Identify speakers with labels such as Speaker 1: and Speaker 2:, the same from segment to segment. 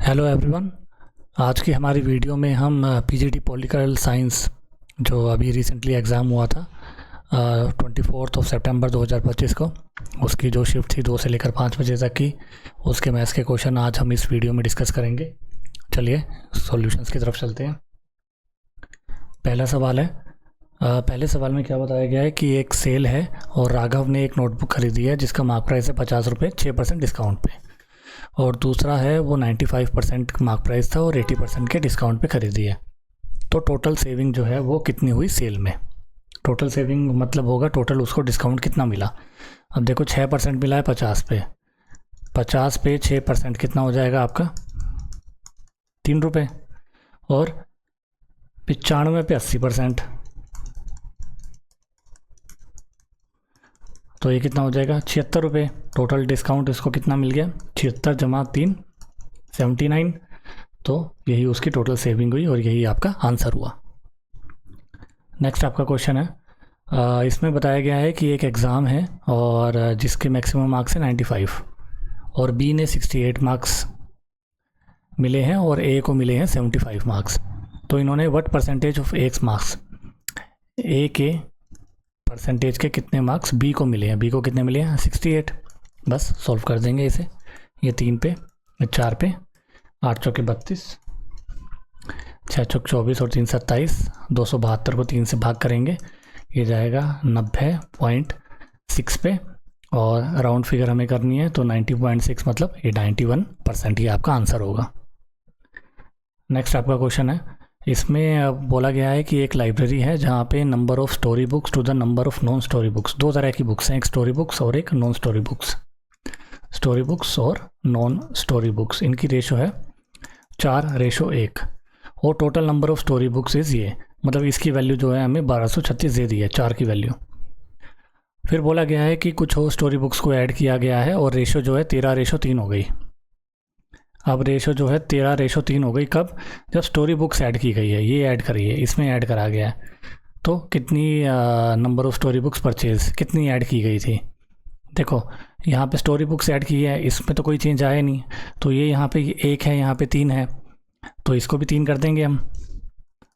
Speaker 1: Hello everyone. आज की हमारी वीडियो में हम पीजीटी पॉलिटिकल साइंस जो अभी रिसेंटली एग्ज़ाम हुआ था 24 सितंबर 2025 को, उसकी जो शिफ्ट थी 2 से लेकर 5 बजे तक की, उसके मैथ्स के क्वेश्चन आज हम इस वीडियो में डिस्कस करेंगे। चलिए सॉल्यूशंस की तरफ चलते हैं। पहला सवाल है, पहले सवाल में क्या बताया गया है कि एक सेल है और राघव ने एक नोटबुक खरीदी है जिसका मार्क प्राइस है 50 रुपये 6% डिस्काउंट पे, और दूसरा है वो 95% मार्क प्राइस था और 80% के डिस्काउंट पे खरीदी है। तो टोटल सेविंग जो है वो कितनी हुई सेल में। टोटल सेविंग मतलब होगा टोटल उसको डिस्काउंट कितना मिला। अब देखो 6% मिला है 50 पे, 50 पे 6% कितना हो जाएगा आपका 3 रुपये, और 95 पे 80%, तो ये कितना हो जाएगा 76 रुपये। टोटल डिस्काउंट इसको कितना मिल गया 76 जमा 3 79, तो यही उसकी टोटल सेविंग हुई और यही आपका आंसर हुआ। नेक्स्ट आपका क्वेश्चन है, इसमें बताया गया है कि एक एग्ज़ाम है और जिसके मैक्सिमम मार्क्स है 95 और बी ने 68 मार्क्स मिले हैं और ए को मिले हैं 75 मार्क्स। तो इन्होंने what percentage of X marks, A के परसेंटेज के कितने मार्क्स बी को मिले हैं, बी को कितने मिले हैं 68। बस सॉल्व कर देंगे इसे, ये 3 पे, ये 4 पे, 8 चौके 32, 6 चौक 24 और 3 27, 272 को 3 से भाग करेंगे, ये जाएगा 90.6 पे, और राउंड फिगर हमें करनी है तो 90.6 मतलब ये 91% ही आपका आंसर होगा। नेक्स्ट आपका क्वेश्चन है, इसमें बोला गया है कि एक लाइब्रेरी है जहाँ पे number of story books to the number of non story books, दो तरह की बुक्स हैं, एक स्टोरी बुक्स और एक non story books. Story books और नॉन स्टोरी बुक्स, इनकी रेशो है 4:1, और total number of story books is ये, मतलब इसकी वैल्यू जो है हमें 1236 दे दी है 4 की वैल्यू। फिर बोला गया है कि कुछ और स्टोरी बुक्स को ऐड किया गया है और रेशो जो है 13:3 हो गई। अब रेशो जो है 13:3 हो गई कब, जब स्टोरी बुक्स ऐड की गई है, ये ऐड करी है, इसमें ऐड करा गया है। तो कितनी number of story books purchase कितनी ऐड की गई थी, देखो यहाँ पे स्टोरी बुक्स ऐड की है, इसमें तो कोई चेंज आया नहीं, तो ये यहाँ पे 1 है, यहाँ पे 3 है, तो इसको भी 3 कर देंगे हम,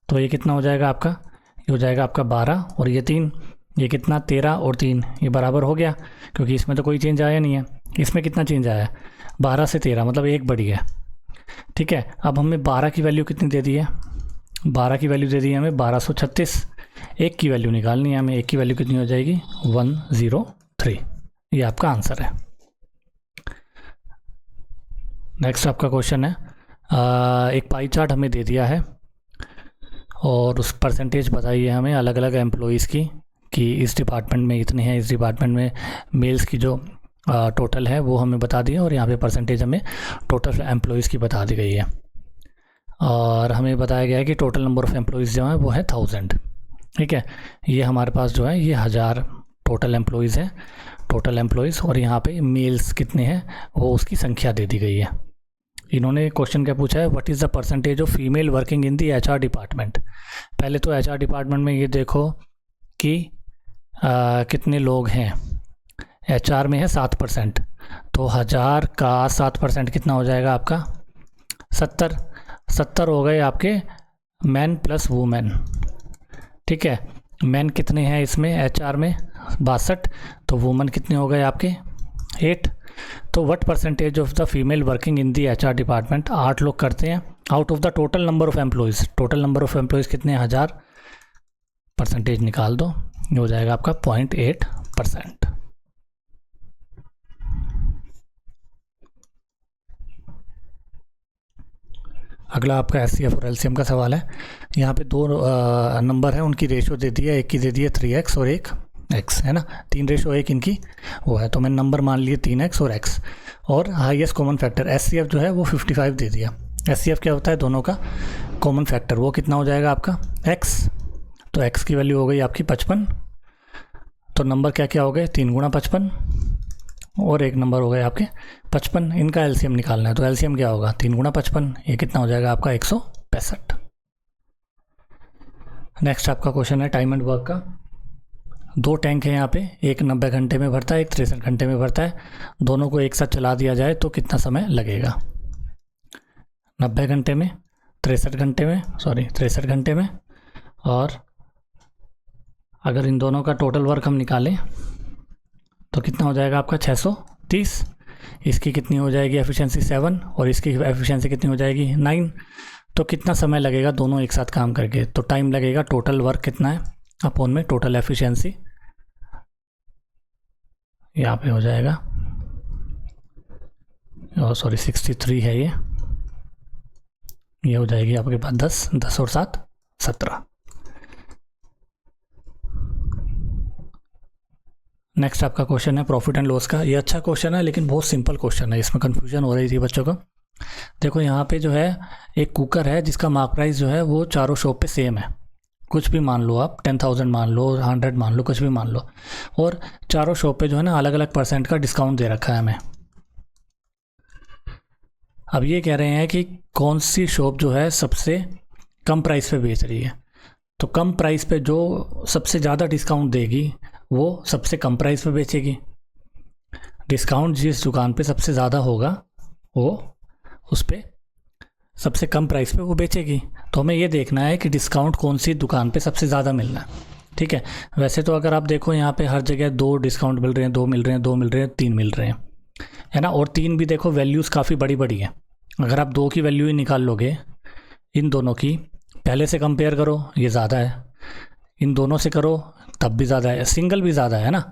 Speaker 1: तो ये कितना हो जाएगा आपका, ये हो जाएगा आपका 12 और ये 3, ये कितना 13 और 3, ये बराबर हो गया, क्योंकि इसमें तो कोई चेंज आया नहीं है। इसमें कितना चेंज आया है 12 से 13, मतलब 1 बढ़ी है। ठीक है, अब हमें 12 की वैल्यू कितनी दे दी है, 12 की वैल्यू दे दी है हमें 1236, 1 की वैल्यू निकालनी है हमें, 1 की वैल्यू कितनी हो जाएगी 103, ये आपका आंसर है। नेक्स्ट आपका क्वेश्चन है, एक पाई चार्ट हमें दे दिया है और उस परसेंटेज बताइए हमें अलग अलग एम्प्लॉइज़ की, कि इस डिपार्टमेंट में इतने हैं, इस डिपार्टमेंट में मेल्स की जो टोटल है वो हमें बता दी है, और यहाँ पे परसेंटेज हमें टोटल एम्प्लॉइज़ की बता दी गई है, और हमें बताया गया है कि टोटल नंबर ऑफ़ एम्प्लॉइज़ जो है वो है 1000। ठीक है, ये हमारे पास जो है ये 1000 टोटल एम्प्लॉइज़ हैं, टोटल एम्प्लॉइज़, और यहाँ पे मेल्स कितने हैं वो उसकी संख्या दे दी गई है। इन्होंने क्वेश्चन क्या पूछा है, what is the percentage of female working in the HR department. पहले तो एचआर डिपार्टमेंट में ये देखो कि कितने लोग हैं, एचआर में है 7%, तो 1000 का 7% कितना हो जाएगा आपका 70 हो गए आपके मैन प्लस वुमेन। ठीक है, मैन कितने हैं इसमें एचआर में 62, तो वुमेन कितने हो गए आपके 8। तो what percentage of the female working in the HR department, 8 लोग करते हैं out of the total number of employees, total number of employees कितने 1000, परसेंटेज निकाल दो, ये हो जाएगा आपका 0.8%। अगला आपका एचसीएफ और एलसीएम का सवाल है। यहाँ पे 2 नंबर हैं, उनकी रेशो दे दी है, एक की दे दी है 3x और एक x, है ना, 3:1 इनकी वो है, तो मैंने नंबर मान लिए 3x और x, और हाईएस्ट कॉमन फैक्टर एचसीएफ जो है वो 55 दे दिया। एचसीएफ क्या होता है, दोनों का कॉमन फैक्टर, वो कितना हो जाएगा आपका x, तो x की वैल्यू हो गई आपकी 55, तो नंबर क्या क्या हो गए 3 गुणा 55, और एक नंबर हो गए आपके 55, इनका एलसीएम निकालना है, तो एलसीएम क्या होगा 3 गुणा 55, ये कितना हो जाएगा आपका 165। नेक्स्ट आपका क्वेश्चन है टाइम एंड वर्क का। 2 टैंक है यहाँ पे, एक 90 घंटे में भरता है, एक 63 घंटे में भरता है, दोनों को एक साथ चला दिया जाए तो कितना समय लगेगा। 90 घंटे में, 63 घंटे में। और अगर इन दोनों का टोटल वर्क हम निकालें तो कितना हो जाएगा आपका 630। इसकी कितनी हो जाएगी एफिशिएंसी 7 और इसकी एफिशिएंसी कितनी हो जाएगी 9। तो कितना समय लगेगा दोनों एक साथ काम करके, तो टाइम लगेगा, टोटल वर्क कितना है अपॉन में टोटल एफिशिएंसी, यहाँ पे हो जाएगा, और सॉरी 63 है ये हो जाएगी आपके पास 10 और 7 17। नेक्स्ट आपका क्वेश्चन है प्रॉफिट एंड लॉस का। ये अच्छा क्वेश्चन है लेकिन बहुत सिंपल क्वेश्चन है, इसमें कन्फ्यूजन हो रही थी बच्चों को। देखो यहाँ पे जो है एक कुकर है जिसका मार्क प्राइस जो है वो चारों शॉप पे सेम है, कुछ भी मान लो आप, 10,000 मान लो, 100 मान लो, कुछ भी मान लो, और चारों शॉप पे जो है ना अलग अलग % का डिस्काउंट दे रखा है हमें। अब ये कह रहे हैं कि कौन सी शॉप जो है सबसे कम प्राइस पे बेच रही है, तो कम प्राइस पे जो सबसे ज़्यादा डिस्काउंट देगी वो सबसे कम प्राइस पे बेचेगी। डिस्काउंट जिस दुकान पे सबसे ज़्यादा होगा वो उस पर सबसे कम प्राइस पे वो बेचेगी। तो हमें ये देखना है कि डिस्काउंट कौन सी दुकान पे सबसे ज़्यादा मिलना है, ठीक है। वैसे तो अगर आप देखो यहाँ पे हर जगह 2 डिस्काउंट मिल रहे हैं, 2 मिल रहे हैं, 2 मिल रहे हैं, 3 मिल रहे हैं, है ना। और 3 भी देखो वैल्यूज़ काफ़ी बड़ी बड़ी है। अगर आप 2 की वैल्यू ही निकाल लोगे इन दोनों की, पहले से कंपेयर करो ये ज़्यादा है, इन दोनों से करो तब भी ज़्यादा है, सिंगल भी ज़्यादा है ना,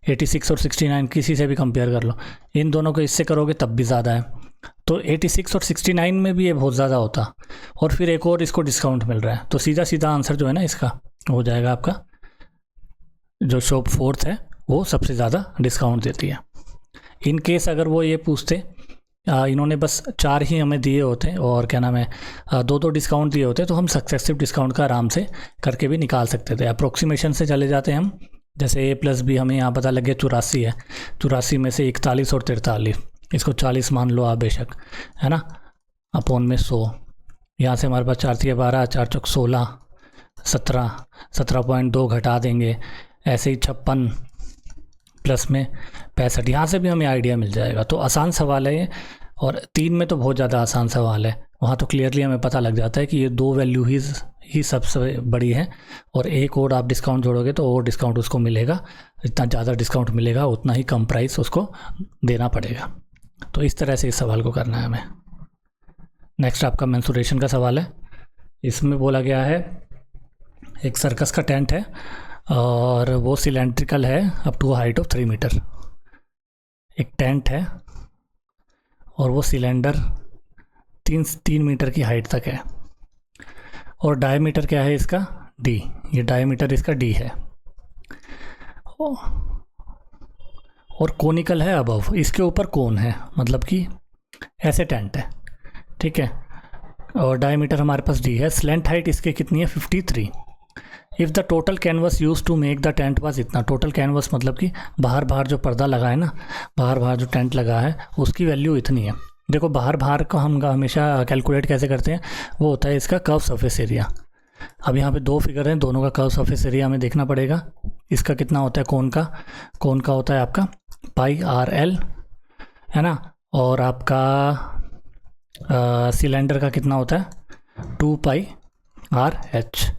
Speaker 1: 86 और 69 किसी से भी कंपेयर कर लो, इन दोनों को इससे करोगे तब भी ज़्यादा है। तो 86 और 69 में भी ये बहुत ज़्यादा होता, और फिर एक और इसको डिस्काउंट मिल रहा है, तो सीधा सीधा आंसर जो है ना इसका हो जाएगा आपका जो शॉप 4th है वो सबसे ज़्यादा डिस्काउंट देती है। इन केस अगर वो ये पूछते इन्होंने बस 4 ही हमें दिए होते और क्या नाम है 2 डिस्काउंट दिए होते, तो हम सक्सेसिव डिस्काउंट का आराम से करके भी निकाल सकते थे। अप्रोक्सीमेशन से चले जाते हैं हम, जैसे A+B हमें यहाँ पता लग गया 84 है, 84 में से 41 और 43, इसको 40 मान लो आप बेशक, है ना, अपॉन में 100। यहाँ से हमारे पास 4 3 12, 4 चौक 16, 17, 17.2 घटा देंगे, ऐसे ही 56 प्लस में 65, यहाँ से भी हमें आइडिया मिल जाएगा। तो आसान सवाल है ये, और 3 में तो बहुत ज़्यादा आसान सवाल है, वहाँ तो क्लियरली हमें पता लग जाता है कि ये 2 वैल्यू ही सबसे बड़ी है, और एक और आप डिस्काउंट जोड़ोगे तो और डिस्काउंट उसको मिलेगा, जितना ज़्यादा डिस्काउंट मिलेगा उतना ही कम प्राइस उसको देना पड़ेगा। तो इस तरह से इस सवाल को करना है हमें। नेक्स्ट आपका मेंसुरेशन का सवाल है। इसमें बोला गया है एक सर्कस का टेंट है और वो सिलेंड्रिकल है up to height of 3 metre. एक टेंट है और वो सिलेंडर 3 मीटर की हाइट तक है, और डायमीटर क्या है इसका D, ये डायमीटर इसका D है, और कोनिकल है अबव, इसके ऊपर कोन है, मतलब कि ऐसे टेंट है, ठीक है, और डायमीटर हमारे पास D है। स्लेंट हाइट इसके कितनी है 53। If the total canvas use to make the tent was इतना, टोटल कैनवस मतलब कि बाहर जो पर्दा लगा है ना, बाहर जो टेंट लगा है उसकी वैल्यू इतनी है। देखो बाहर को हम हमेशा कैलकुलेट कैसे करते हैं, वो होता है इसका कर्व सरफेस एरिया। अब यहाँ पे 2 फिगर हैं, दोनों का कर्व सरफेस एरिया हमें देखना पड़ेगा। इसका कितना होता है कोन का होता है आपका πRL, है ना, और आपका सिलेंडर का कितना होता है 2πRH।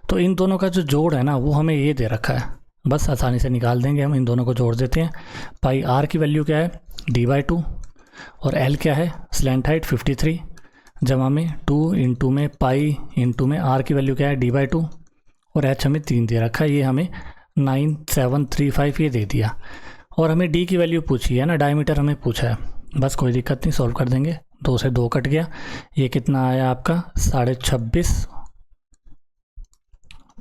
Speaker 1: तो इन दोनों का जो जोड़ है ना वो हमें ये दे रखा है, बस आसानी से निकाल देंगे हम, इन दोनों को जोड़ देते हैं। πR की वैल्यू क्या है D/2, और L क्या है स्लेंट हाइट 53, जमा में 2 इंटू में पाई इंटू में R की वैल्यू क्या है D/2, और H हमें 3 दे रखा है, ये हमें 9735 ये दे दिया। और हमें D की वैल्यू पूछी है ना, डायमीटर हमें पूछा है, बस कोई दिक्कत नहीं, सॉल्व कर देंगे। 2 से 2 कट गया, ये कितना आया आपका 26.5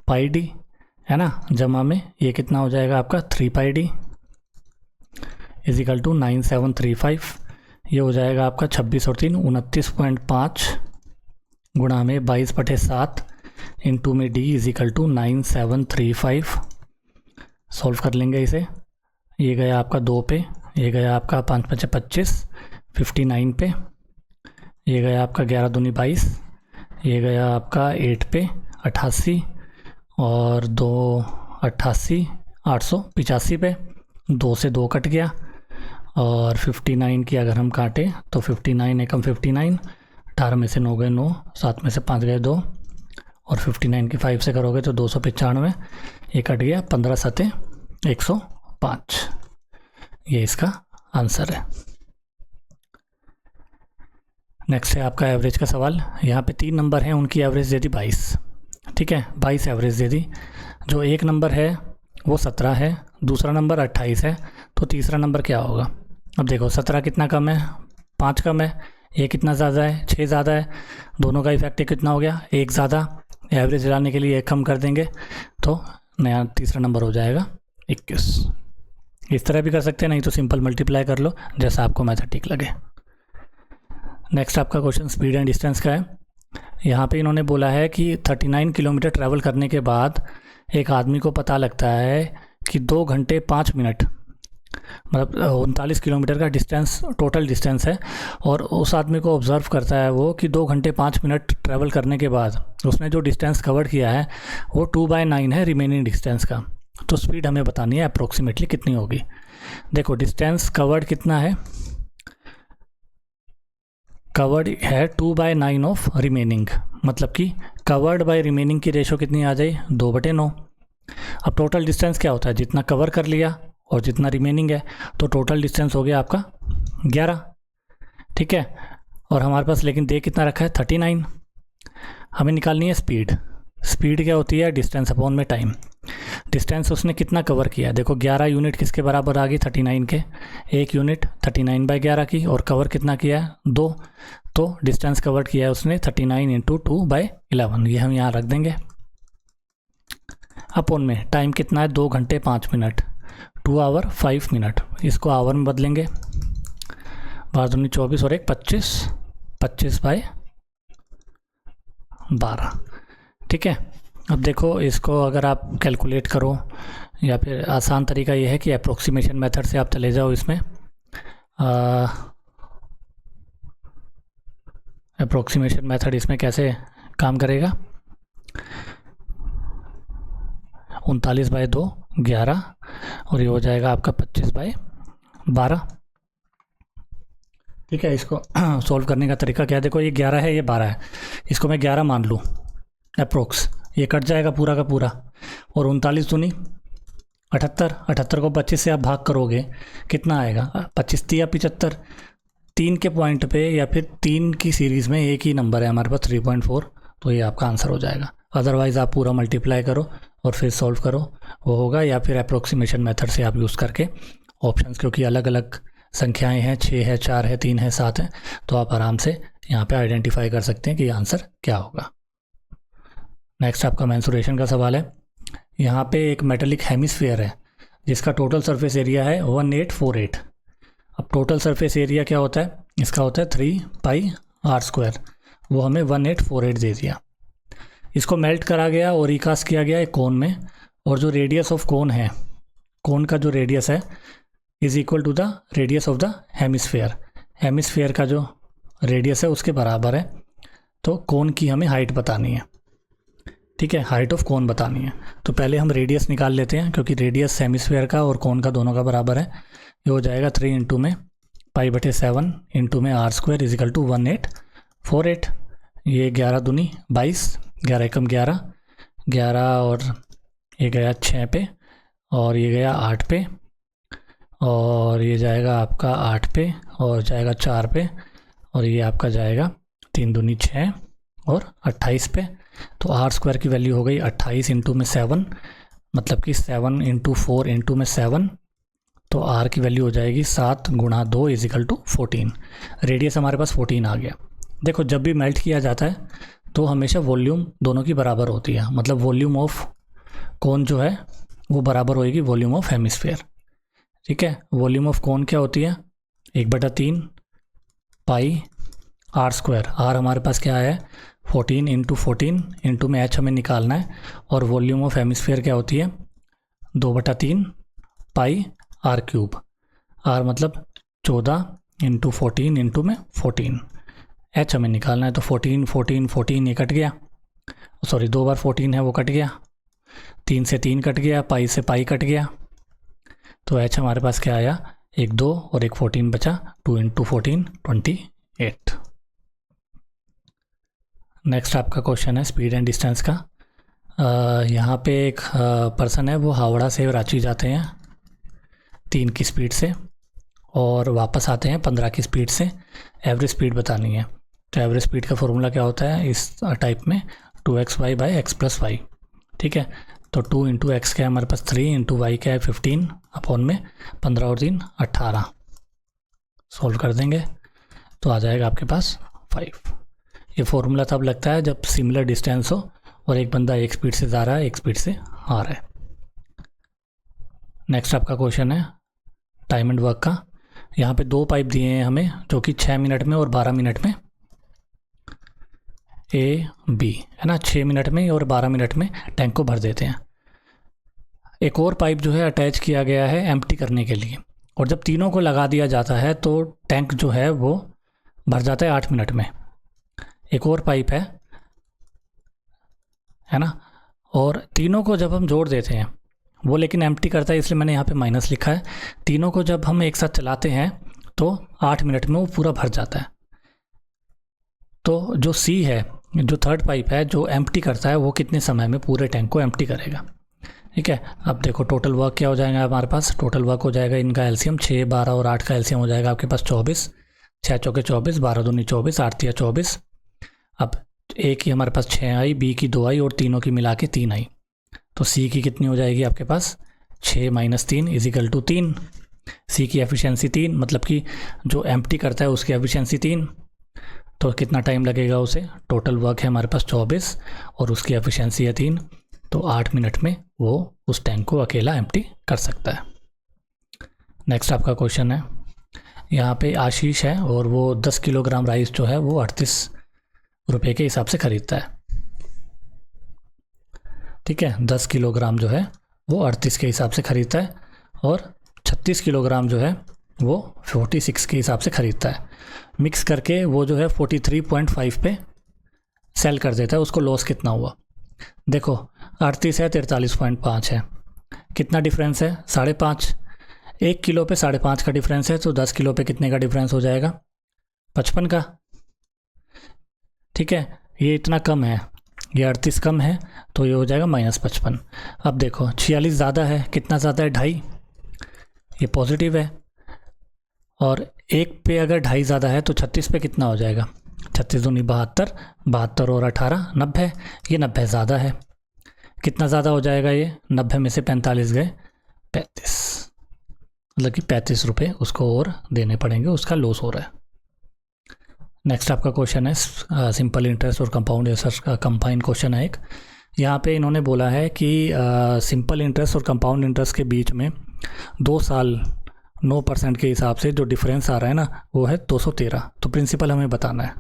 Speaker 1: πD, है ना, जमा में ये कितना हो जाएगा आपका 3 πD इजिकल टू 9735, ये हो जाएगा आपका 26 और 3 29.5 गुणा में 22/7 इंटू में D इजिकल टू 9735। सॉल्व कर लेंगे इसे, ये गया आपका 2 पे, ये गया आपका 5 × 25 59 पे, ये गया आपका 11 दूनी 22, ये गया आपका 8 पे 88, और 2 88 885 पे, 2 से 2 कट गया, और 59 की अगर हम काटें तो 59 एकम 59, 18 में से 9 गए 9, 7 में से 5 गए 2, और 59 की 5 से करोगे तो 295, ये कट गया, 15 सते 105। ये इसका आंसर है। नेक्स्ट है आपका एवरेज का सवाल। यहाँ पे 3 नंबर हैं, उनकी एवरेज दे दी 22, ठीक है, 22 एवरेज दे दी। जो एक नंबर है वो 17 है, दूसरा नंबर 28 है, तो तीसरा नंबर क्या होगा? अब देखो 17 कितना कम है, 5 कम है, ये कितना ज़्यादा है, 6 ज़्यादा है, दोनों का इफेक्ट कितना हो गया, 1 ज़्यादा। एवरेज लाने के लिए 1 कम कर देंगे तो नया तीसरा नंबर हो जाएगा 21। इस तरह भी कर सकते हैं, नहीं तो सिंपल मल्टीप्लाई कर लो, जैसा आपको मैथड ठीक लगे। नेक्स्ट आपका क्वेश्चन स्पीड एंड डिस्टेंस का है। यहाँ पे इन्होंने बोला है कि 39 किलोमीटर ट्रैवल करने के बाद एक आदमी को पता लगता है कि 2 घंटे 5 मिनट, मतलब 39 किलोमीटर का डिस्टेंस टोटल डिस्टेंस है, और उस आदमी को ऑब्ज़र्व करता है वो कि 2 घंटे 5 मिनट ट्रैवल करने के बाद उसने जो डिस्टेंस कवर किया है वो 2/9 है रिमेनिंग डिस्टेंस का। तो स्पीड हमें बतानी है अप्रोक्सीमेटली कितनी होगी। देखो डिस्टेंस कवर्ड कितना है, कवर्ड है 2/9 ऑफ रिमेनिंग, मतलब कि कवर्ड बाय रिमेनिंग की रेशो कितनी आ जाए, 2/9। अब टोटल डिस्टेंस क्या होता है, जितना कवर कर लिया और जितना रिमेनिंग है, तो टोटल डिस्टेंस हो गया आपका 11, ठीक है। और हमारे पास लेकिन दे कितना रखा है, 39। हमें निकालनी है स्पीड। स्पीड क्या होती है, डिस्टेंस अपॉन में टाइम। डिस्टेंस उसने कितना कवर किया, देखो 11 यूनिट किसके बराबर आ गई, 39 के, 1 यूनिट 39/11 की, और कवर कितना किया है, 2। तो डिस्टेंस कवर किया है उसने 39 × 2/11, ये हम यहाँ रख देंगे। अपॉन में टाइम कितना है, 2 घंटे 5 मिनट, 2 आवर 5 मिनट, इसको आवर में बदलेंगे, 12 24 और 1 25, 25/12, ठीक है। अब देखो इसको अगर आप कैलकुलेट करो, या फिर आसान तरीका ये है कि अप्रोक्सीमेशन मेथड से आप चले जाओ इसमें। अप्रोक्सीमेशन मेथड इसमें कैसे काम करेगा, 39/2 11, और ये हो जाएगा आपका 25/12, ठीक है। इसको सॉल्व करने का तरीका क्या है, देखो ये 11 है, ये 12 है, इसको मैं 11 मान लूँ अप्रोक्स, ये कट जाएगा पूरा का पूरा, और 39 दूनी 78, 78 को 25 से आप भाग करोगे कितना आएगा, 25 या 75। 3 के पॉइंट पे या फिर 3 की सीरीज़ में एक ही नंबर है हमारे पास 3.4, तो ये आपका आंसर हो जाएगा। अदरवाइज़ आप पूरा मल्टीप्लाई करो और फिर सॉल्व करो, वो होगा, या फिर अप्रोक्सीमेशन मेथड से आप यूज़ करके ऑप्शंस, क्योंकि अलग अलग संख्याएं हैं, 6 है, 4 है, 3 है, 7 है, तो आप आराम से यहाँ पे आइडेंटिफाई कर सकते हैं कि आंसर क्या होगा। नेक्स्ट आपका मेंसुरेशन का सवाल है। यहाँ पे एक मेटेलिक हेमिस्फीयर है जिसका टोटल सरफेस एरिया है 1848। अब टोटल सरफेस एरिया क्या होता है, इसका होता है 3πr², वो हमें 1848 दे दिया। इसको मेल्ट करा गया और रिकास्ट किया गया एक कोन में, और जो रेडियस ऑफ कोन है, कोन का जो रेडियस है is equal to the radius of the hemisphere. Hemisphere का जो रेडियस है उसके बराबर है, तो कोन की हमें हाइट बतानी है, ठीक है, हाइट ऑफ कोन बतानी है। तो पहले हम रेडियस निकाल लेते हैं, क्योंकि रेडियस हेमिस्फीयर का और कोन का दोनों का बराबर है। ये हो जाएगा 3 × में π/7 × में r² इज इक्वल टू 1848। ये 11 दूनी 22, 11 एकम 11, 11 और ये गया 6 पे, और ये गया 8 पे, और ये जाएगा आपका 8 पे, और जाएगा 4 पे, और ये आपका जाएगा 3 दूनी 6 और 28 पे। तो r² की वैल्यू हो गई 28 × में 7, मतलब कि 7 × 4 × में 7, तो r की वैल्यू हो जाएगी 7 × 2 इज इक्वल टू 14। रेडियस हमारे पास 14 आ गया। देखो जब भी मेल्ट किया जाता है तो हमेशा वॉल्यूम दोनों की बराबर होती है, मतलब वॉल्यूम ऑफ कोन जो है वो बराबर होएगी वॉल्यूम ऑफ हेमिस्फीयर, ठीक है। वॉल्यूम ऑफ कोन क्या होती है, 1/3 πr²। r हमारे पास क्या है, 14 × 14 × में h हमें निकालना है, और वॉल्यूम ऑफ हेमिस्फीयर क्या होती है, 2/3 πr³। r मतलब 14 × 14 × में 14, h हमें निकालना है, तो 14 14 14 ये कट गया, सॉरी 2 बार 14 है वो कट गया, 3 से 3 कट गया, पाई से पाई कट गया, तो h हमारे पास क्या आया, 1 2 और 1 14 बचा, 2 × 14 28। नेक्स्ट आपका क्वेश्चन है स्पीड एंड डिस्टेंस का। यहाँ पे एक पर्सन है, वो हावड़ा से रांची जाते हैं 3 की स्पीड से और वापस आते हैं 15 की स्पीड से। एवरेज स्पीड बतानी है। तो एवरेज स्पीड का फॉर्मूला क्या होता है इस टाइप में, 2xy by x plus Y. ठीक है, तो 2 इंटू एक्स क्या है हमारे पास 3, इंटू वाई क्या है 15, अपॉन में 15 और 3 18। सोल्व कर देंगे तो आ जाएगा आपके पास 5। ये फॉर्मूला तब लगता है जब सिमिलर डिस्टेंस हो और एक बंदा एक स्पीड से जा रहा है, एक स्पीड से आ रहा है। नेक्स्ट आपका क्वेश्चन है टाइम एंड वर्क का। यहाँ पे 2 पाइप दिए हैं हमें, जो कि 6 मिनट में और 12 मिनट में, ए बी है ना, 6 मिनट में और 12 मिनट में टैंक को भर देते हैं। एक और पाइप जो है अटैच किया गया है एम्प्टी करने के लिए, और जब तीनों को लगा दिया जाता है तो टैंक जो है वो भर जाता है 8 मिनट में। एक और पाइप है ना, और तीनों को जब हम जोड़ देते हैं, वो लेकिन एम्प्टी करता है इसलिए मैंने यहाँ पे माइनस लिखा है। तीनों को जब हम एक साथ चलाते हैं तो 8 मिनट में वो पूरा भर जाता है। तो जो सी है, जो थर्ड पाइप है जो एम्प्टी करता है, वो कितने समय में पूरे टैंक को एम्प्टी करेगा। ठीक है, अब देखो टोटल वर्क क्या हो जाएगा हमारे पास। टोटल वर्क हो जाएगा इनका एलसीएम 6, 12 और 8 का एलसीएम हो जाएगा आपके पास 24। 6 चौके 24, 12 दूनी 24, 8 तिया 24। अब ए की हमारे पास 6 आई, बी की 2 आई और तीनों की मिला के 3 आई। तो सी की कितनी हो जाएगी आपके पास 6 माइनस 3 इजिकल टू 3। सी की एफिशिएंसी 3, मतलब कि जो एम्प्टी करता है उसकी एफिशिएंसी 3। तो कितना टाइम लगेगा उसे, टोटल वर्क है हमारे पास 24 और उसकी एफिशिएंसी है 3, तो 8 मिनट में वो उस टैंक को अकेला एम्प्टी कर सकता है। नेक्स्ट आपका क्वेश्चन है, यहाँ पे आशीष है और वो 10 किलोग्राम राइस जो है वो 38 रुपये के हिसाब से ख़रीदता है। ठीक है, 10 किलोग्राम जो है वो 38 के हिसाब से ख़रीदता है और 36 किलोग्राम जो है वो 46 के हिसाब से ख़रीदता है। मिक्स करके वो जो है 43.5 पे सेल कर देता है। उसको लॉस कितना हुआ, देखो 38 है 43.5 है, कितना डिफरेंस है 5.5। 1 किलो पे 5.5 का डिफरेंस है, तो 10 किलो पे कितने का डिफरेंस हो जाएगा 55 का। ठीक है, ये इतना कम है, ये 38 कम है, तो ये हो जाएगा -55। अब देखो 46 ज़्यादा है, कितना ज़्यादा है 2.5, ये पॉजिटिव है। और 1 पे अगर 2.5 ज़्यादा है तो 36 पे कितना हो जाएगा, 36 दूनी 72, 72 और 18 90। ये 90 ज़्यादा है, कितना ज़्यादा हो जाएगा ये, 90 में से 45 गए 35, मतलब कि 35 रुपये उसको और देने पड़ेंगे, उसका लॉस हो रहा है। नेक्स्ट आपका क्वेश्चन है सिंपल इंटरेस्ट और कंपाउंड इंटरेस्ट का कंबाइंड क्वेश्चन है एक। यहाँ पे इन्होंने बोला है कि सिंपल इंटरेस्ट और कंपाउंड इंटरेस्ट के बीच में 2 साल 9% के हिसाब से जो डिफरेंस आ रहा है ना वो है 213। तो प्रिंसिपल हमें बताना है।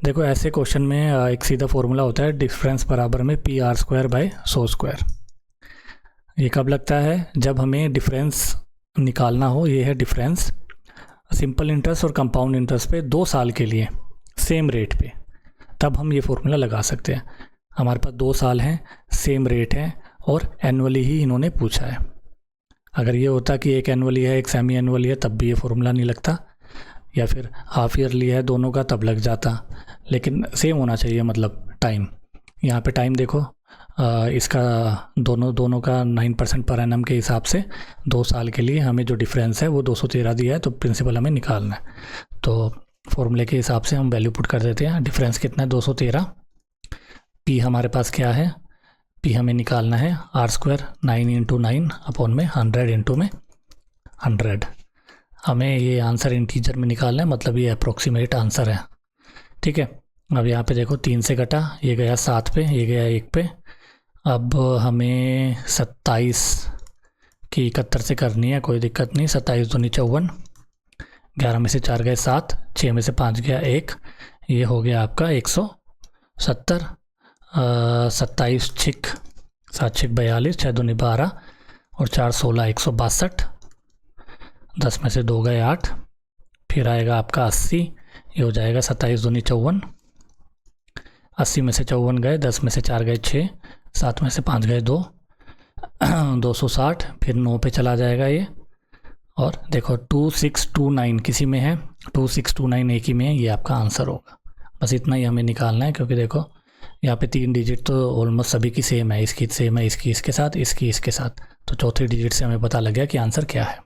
Speaker 1: देखो ऐसे क्वेश्चन में एक सीधा फॉर्मूला होता है, डिफरेंस बराबर में PR²/100²। ये कब लगता है, जब हमें डिफरेंस निकालना हो। ये है डिफरेंस सिंपल इंटरेस्ट और कंपाउंड इंटरेस्ट पे 2 साल के लिए सेम रेट पे, तब हम ये फॉर्मूला लगा सकते हैं। हमारे पास 2 साल हैं, सेम रेट है और एनुअली ही इन्होंने पूछा है। अगर ये होता कि एक एनुअली है एक सेमी एनुअली है तब भी ये फॉर्मूला नहीं लगता, या फिर हाफ ईयरली है दोनों का तब लग जाता, लेकिन सेम होना चाहिए मतलब टाइम। यहाँ पे टाइम देखो इसका दोनों का 9% पर एनम के हिसाब से 2 साल के लिए हमें जो डिफरेंस है वो 213 दिया है, तो प्रिंसिपल हमें निकालना है। तो फॉर्मूले के हिसाब से हम वैल्यू पुट कर देते हैं। डिफरेंस कितना है 213। पी हमारे पास क्या है, पी हमें निकालना है R², 9 × 9 अपॉन में 100 इंटू में 100। हमें ये आंसर इंटीजर में निकालना है, मतलब ये अप्रोक्सीमेट आंसर है। ठीक है, अब यहाँ पे देखो 3 से कटा, ये गया 7 पे, ये गया 1 पे। अब हमें 27 की 71 से करनी है, कोई दिक्कत नहीं। 27 दूनी 54, 11 में से 4 गए 7, 6 में से 5 गया 1, ये हो गया आपका 170। 27 छिक 7 छिक 42, 6 दूनी 12 और 4 16 162। 10 में से 2 गए 8, फिर आएगा आपका 80, ये हो जाएगा 27 दूनी 54। 80 में से 54 गए, 10 में से 4 गए 6, 7 में से 5 गए 2, 260। फिर 9 पे चला जाएगा ये, और देखो 2629 किसी में है, 2629 एक ही में है, ये आपका आंसर होगा। बस इतना ही हमें निकालना है, क्योंकि देखो यहाँ पे 3 डिजिट तो ऑलमोस्ट सभी की सेम है, इसकी सेम है, इसकी इसके साथ, इसकी इसके साथ, तो चौथे डिजिट से हमें पता लग गया कि आंसर क्या है।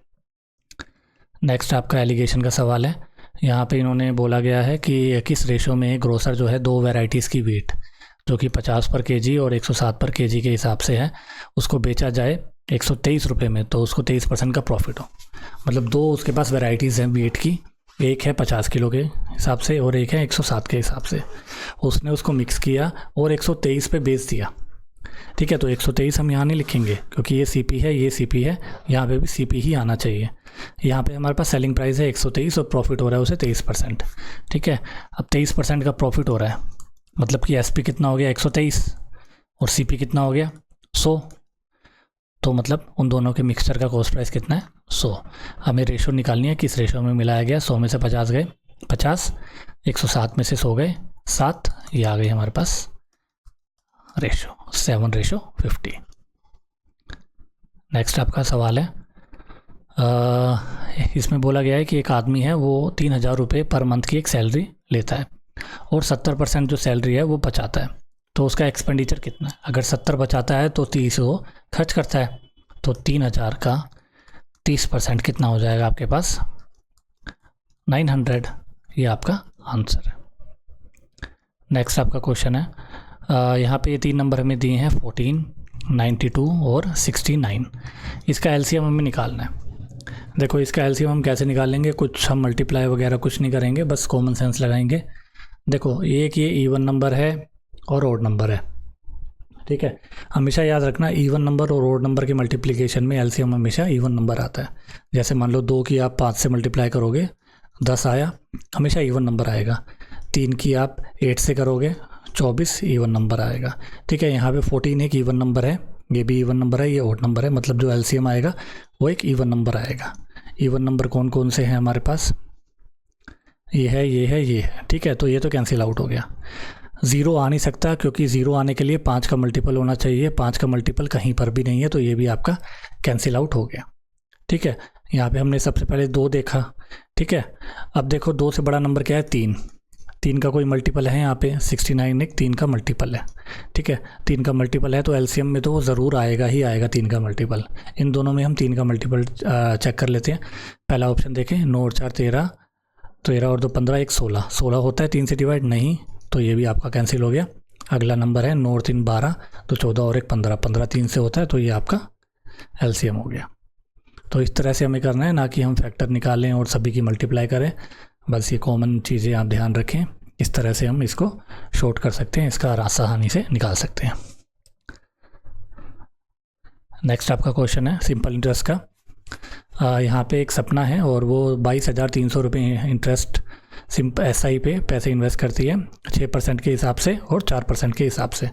Speaker 1: नेक्स्ट आपका एलिगेशन का सवाल है। यहाँ पे इन्होंने बोला गया है कि किस रेशो में ग्रोसर जो है 2 वैरायटीज़ की वीट जो कि 50 पर केजी और 107 पर केजी के हिसाब से है, उसको बेचा जाए 123 रुपये में, तो उसको 23% का प्रॉफिट हो। मतलब 2 उसके पास वैरायटीज़ हैं वीट की, एक है 50 किलो के हिसाब से और एक है 107 के हिसाब से। उसने उसको मिक्स किया और 123 पे बेच दिया। ठीक है, तो 123 हम यहाँ नहीं लिखेंगे क्योंकि ये सीपी है, ये सीपी है, यहाँ पे भी सीपी ही आना चाहिए। यहाँ पे हमारे पास सेलिंग प्राइस है 123 और प्रॉफिट हो रहा है उसे 23%। ठीक है, अब 23% का प्रॉफिट हो रहा है, मतलब कि एसपी कितना हो गया 123 और सीपी कितना हो गया 100, तो मतलब उन दोनों के मिक्सचर का कॉस्ट प्राइस कितना है 100। हमें रेशो निकालनी है, किस रेशो में मिलाया गया। 100 में से 50 गए 50, 107 में से 100 गए 7, ये आ गई हमारे पास रेशो 7:50। नेक्स्ट आपका सवाल है, इसमें बोला गया है कि एक आदमी है वो 3,000 रुपये पर मंथ की एक सैलरी लेता है और 70% जो सैलरी है वो बचाता है, तो उसका एक्सपेंडिचर कितना है। अगर 70 बचाता है तो 30 वो खर्च करता है, तो 3,000 का 30% कितना हो जाएगा आपके पास 900। ये आपका आंसर है। नेक्स्ट आपका क्वेश्चन है, यहाँ पे ये 3 नंबर हमें दिए हैं 14, 92 और 69। इसका एलसीएम हमें निकालना है। देखो इसका एलसीएम हम कैसे निकालेंगे, कुछ हम मल्टीप्लाई वगैरह कुछ नहीं करेंगे, बस कॉमन सेंस लगाएंगे। देखो एक ये इवन नंबर है और ओड नंबर है। ठीक है, हमेशा याद रखना इवन नंबर और ओड नंबर के मल्टीप्लिकेशन में एलसीएम हमेशा इवन नंबर आता है। जैसे मान लो 2 की आप 5 से मल्टीप्लाई करोगे 10 आया, हमेशा इवन नंबर आएगा। 3 की आप 8 से करोगे 24 इवन नंबर आएगा। ठीक है, यहाँ पे 14 एक इवन नंबर है, ये भी इवन नंबर है, ये ओड नंबर है, मतलब जो एलसीएम आएगा वो एक इवन नंबर आएगा। इवन नंबर कौन कौन से हैं हमारे पास, ये है, ये है, ये है। ठीक है, तो ये तो कैंसिल आउट हो गया। 0 आ नहीं सकता क्योंकि 0 आने के लिए 5 का मल्टीपल होना चाहिए, 5 का मल्टीपल कहीं पर भी नहीं है, तो ये भी आपका कैंसिल आउट हो गया। ठीक है, यहाँ पे हमने सबसे पहले 2 देखा। ठीक है, अब देखो 2 से बड़ा नंबर क्या है 3, 3 का कोई मल्टीपल है यहाँ पे 69 एक 3 का मल्टीपल है। ठीक है, 3 का मल्टीपल है तो एलसीएम में तो वो ज़रूर आएगा ही आएगा 3 का मल्टीपल। इन दोनों में हम 3 का मल्टीपल चेक कर लेते हैं। पहला ऑप्शन देखें, 9 और 4 13, 13 और 2 15, एक 16, 16 होता है 3 से डिवाइड नहीं, तो ये भी आपका कैंसिल हो गया। अगला नंबर है 9 और 3 12, तो 14 और 1 15, 15 3 से होता है, तो ये आपका एलसीएम हो गया। तो इस तरह से हमें करना है, ना कि हम फैक्टर निकालें और सभी की मल्टीप्लाई करें। बस ये कॉमन चीज़ें आप ध्यान रखें, इस तरह से हम इसको शॉर्ट कर सकते हैं, इसका आसानी से निकाल सकते हैं। नेक्स्ट आपका क्वेश्चन है सिंपल इंटरेस्ट का। यहाँ पे एक सपना है और वो 22,300 रुपये इंटरेस्ट SI पे पैसे इन्वेस्ट करती है 6% के हिसाब से और 4% के हिसाब से।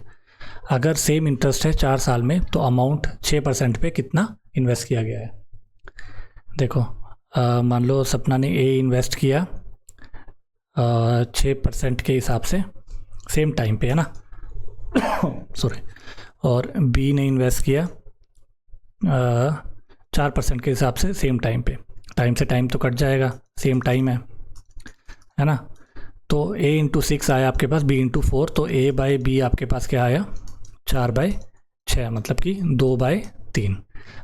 Speaker 1: अगर सेम इंटरेस्ट है 4 साल में तो अमाउंट 6% पे कितना इन्वेस्ट किया गया है। देखो मान लो सपना ने ए इन्वेस्ट किया 6% के हिसाब से सेम टाइम पे, है ना सॉरी, और बी ने इन्वेस्ट किया 4% के हिसाब से सेम टाइम पे। टाइम से टाइम तो कट जाएगा, सेम टाइम है ना। तो a इंटू 6 आया आपके पास, b इंटू 4, तो a बाई बी आपके पास क्या आया 4/6, मतलब कि 2/3।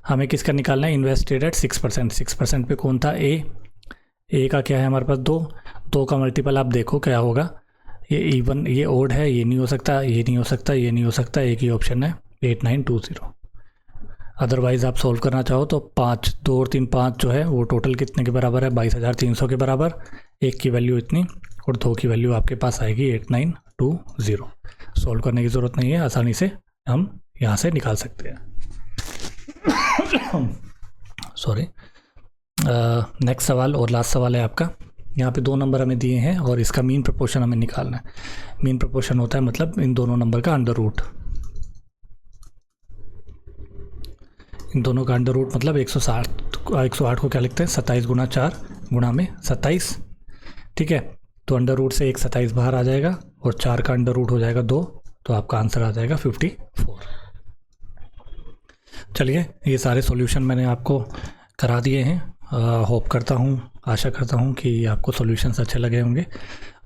Speaker 1: हमें किसका निकालना है, इन्वेस्टेड एट 6%। 6% पे कौन था a का क्या है हमारे पास 2 का मल्टीपल आप देखो क्या होगा, ये इवन, ये ओड है, ये नहीं हो सकता, ये नहीं हो सकता, ये नहीं हो सकता, एक ही ऑप्शन है 8920। अदरवाइज़ आप सोल्व करना चाहो तो 5 2 और 3 5 जो है वो टोटल कितने के बराबर है 22,300 के बराबर। एक की वैल्यू इतनी और 2 की वैल्यू आपके पास आएगी 8920। सोल्व करने की ज़रूरत नहीं है, आसानी से हम यहाँ से निकाल सकते हैं। सॉरी, नेक्स्ट सवाल और लास्ट सवाल है आपका। यहाँ पे 2 नंबर हमें दिए हैं और इसका मीन प्रोपोर्शन हमें निकालना है। मीन प्रोपोर्शन होता है मतलब इन दोनों नंबर का अंडर रूट, इन दोनों का अंडर रूट मतलब 108 को क्या लिखते हैं 27 गुना 4 गुना में 27। ठीक है, तो अंडर रूट से 27 बाहर आ जाएगा और 4 का अंडर रूट हो जाएगा 2, तो आपका आंसर आ जाएगा 54। चलिए, ये सारे सॉल्यूशन मैंने आपको करा दिए हैं। होप करता हूँ, आशा करता हूँ कि आपको सॉल्यूशंस अच्छे लगे होंगे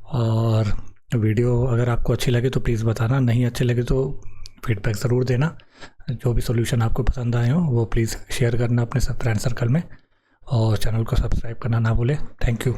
Speaker 1: और वीडियो अगर आपको अच्छी लगे तो प्लीज़ बताना, नहीं अच्छी लगे तो फीडबैक ज़रूर देना। जो भी सॉल्यूशन आपको पसंद आए हो वो प्लीज़ शेयर करना अपने सब फ्रेंड सर्कल में, और चैनल को सब्सक्राइब करना ना भूलें। Thank you.